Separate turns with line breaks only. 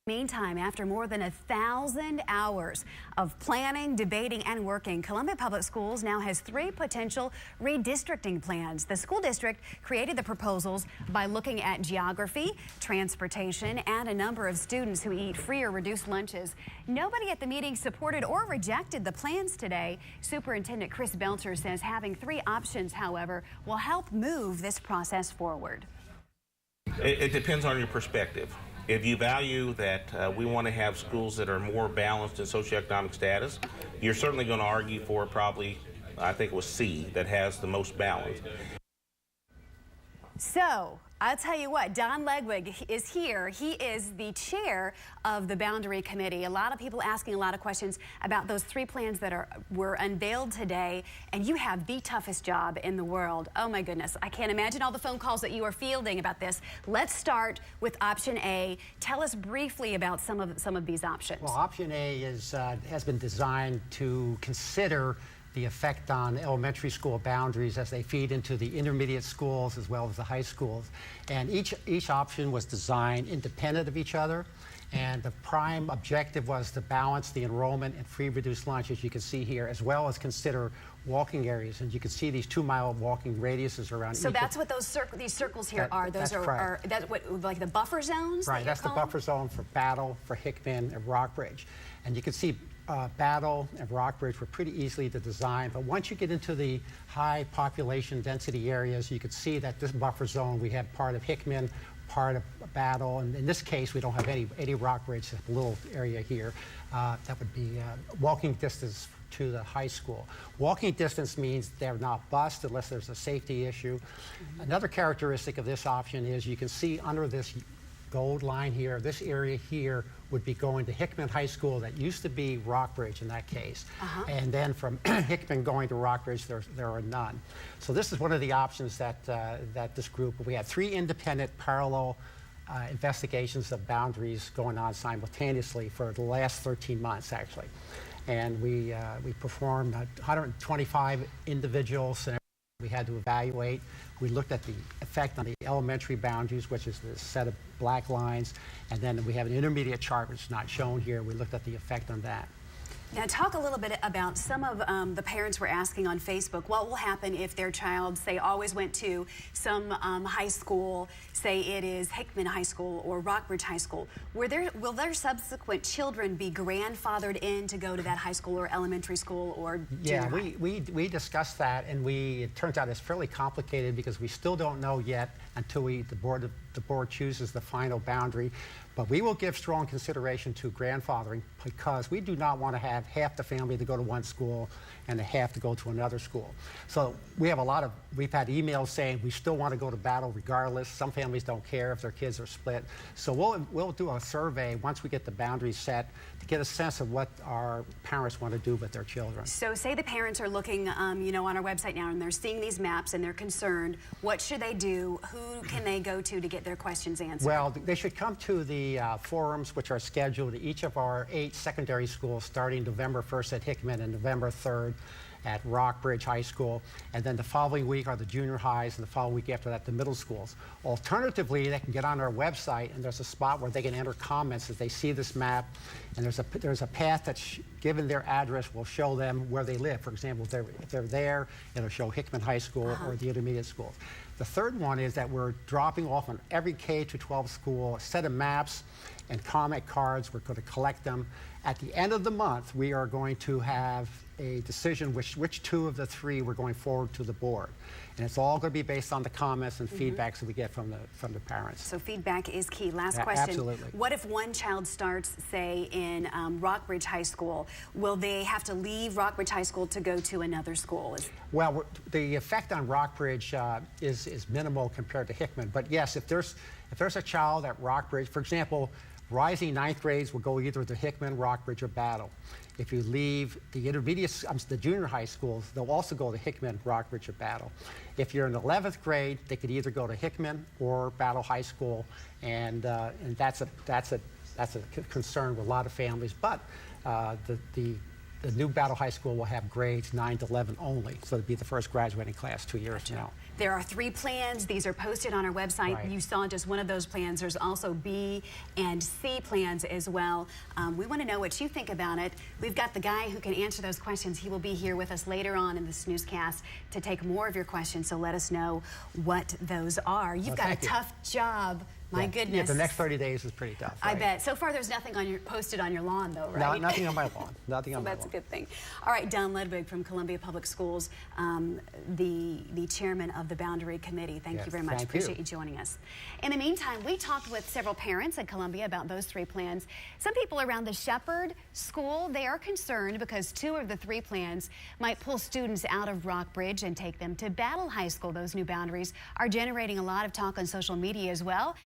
Meantime, after more than 1,000 hours of planning, debating, and working, Columbia Public Schools now has 3 potential redistricting plans. The school district created the proposals by looking at geography, transportation, and a number of students who eat free or reduced lunches. Nobody at the meeting supported or rejected the plans today. Superintendent Chris Belcher says having 3 options, however, will help move this process forward.
It depends on your perspective. If you value that we want to have schools that are more balanced in socioeconomic status, you're certainly going to argue for probably, I think it was C, that has the most balance.
So, I'll tell you what, Don Legwig is here. He is the chair of the Boundary Committee. A lot of people asking a lot of questions about those 3 plans that were unveiled today, and you have the toughest job in the world. Oh my goodness, I can't imagine all the phone calls that you are fielding about this. Let's start with option A. Tell us briefly about some of these options.
Well, option A has been designed to consider the effect on elementary school boundaries as they feed into the intermediate schools as well as the high schools. And each option was designed independent of each other. And the prime objective was to balance the enrollment and free reduced lunch, as you can see here, as well as consider walking areas. And you can see these 2-mile walking radiuses around.
So that's what these circles here are. Those are that's what, like the buffer zones?
Right, that's the buffer zone for Battle, for Hickman, and Rockbridge. And you can see Battle and Rockbridge were pretty easily to design, but once you get into the high population density areas, you can see that this buffer zone, we have part of Hickman, part of Battle, and in this case, we don't have any Rockbridge, a little area here. That would be walking distance to the high school. Walking distance means they're not bused unless there's a safety issue. Another characteristic of this option is you can see under this gold line here, this area here would be going to Hickman High School. That used to be Rockbridge in that case. And then from Hickman going to Rockbridge, there are none. So this is one of the options that this group, we had 3 independent parallel investigations of boundaries going on simultaneously for the last 13 months, actually. And we performed 125 individual scenarios we had to evaluate. We looked at the effect on the elementary boundaries, which is the set of black lines, and then we have an intermediate chart, which is not shown here. We looked at the effect on that.
Now, talk a little bit about some of the parents were asking on Facebook, what will happen if their child, say, always went to some high school, say it is Hickman High School or Rockbridge High School. Will their subsequent children be grandfathered in to go to that high school or elementary school or junior high?
we discussed that, and it turns out it's fairly complicated because we still don't know yet until the board chooses the final boundary. But we will give strong consideration to grandfathering because we do not want to have half the family to go to one school and half to go to another school. So we've had emails saying we still want to go to Battle regardless. Some families don't care if their kids are split. So we'll do a survey once we get the boundaries set to get a sense of what our parents want to do with their children.
So say the parents are looking on our website now and they're seeing these maps and they're concerned. What should they do? Who can they go to get their questions answered?
Well, they should come to the forums, which are scheduled at each of our 8 secondary schools, starting November 1st at Hickman and November 3rd at Rockbridge High School. And then the following week are the junior highs, and the following week after that, the middle schools. Alternatively, they can get on our website, and there's a spot where they can enter comments as they see this map. And there's a path that's given their address will show them where they live. For example, if they're there, it'll show Hickman High School or the intermediate schools. The third one is that we're dropping off on every K-12 school a set of maps and comment cards. We're going to collect them. At the end of the month, we are going to have a decision which 2 of the 3 we're going forward to the board. And it's all going to be based on the comments and feedbacks that we get from the parents.
So feedback is key. Last question.
Absolutely.
What if one child starts, say, in Rockbridge High School? Will they have to leave Rockbridge High School to go to another school?
Well, the effect on Rockbridge is minimal compared to Hickman. But yes, if there's a child at Rockbridge, for example, rising 9th grades will go either to Hickman, Rockbridge, or Battle. If you leave the the junior high schools, they'll also go to Hickman, Rockbridge, or Battle. If you're in 11th grade, they could either go to Hickman or Battle High School, and that's a concern with a lot of families. But the new Battle High School will have grades 9 to 11 only, so it'll be the first graduating class 2 years from now.
There are 3 plans. These are posted on our website.
Right.
You saw just one of those plans. There's also B and C plans as well. We want to know what you think about it. We've got the guy who can answer those questions. He will be here with us later on in the snoozecast to take more of your questions, so let us know what those are. You've got a tough job. My goodness.
Yeah, the next 30 days is pretty tough.
I
right?
bet. So far, there's nothing on posted on your lawn, though, right?
No, nothing on my lawn. Nothing on my lawn.
That's a good thing. All right, Don Ledwig from Columbia Public Schools, the chairman of the Boundary Committee. Thank you very much. Appreciate you joining us. In the meantime, we talked with several parents at Columbia about those 3 plans. Some people around the Shepherd School, they are concerned because 2 of the 3 plans might pull students out of Rockbridge and take them to Battle High School. Those new boundaries are generating a lot of talk on social media as well.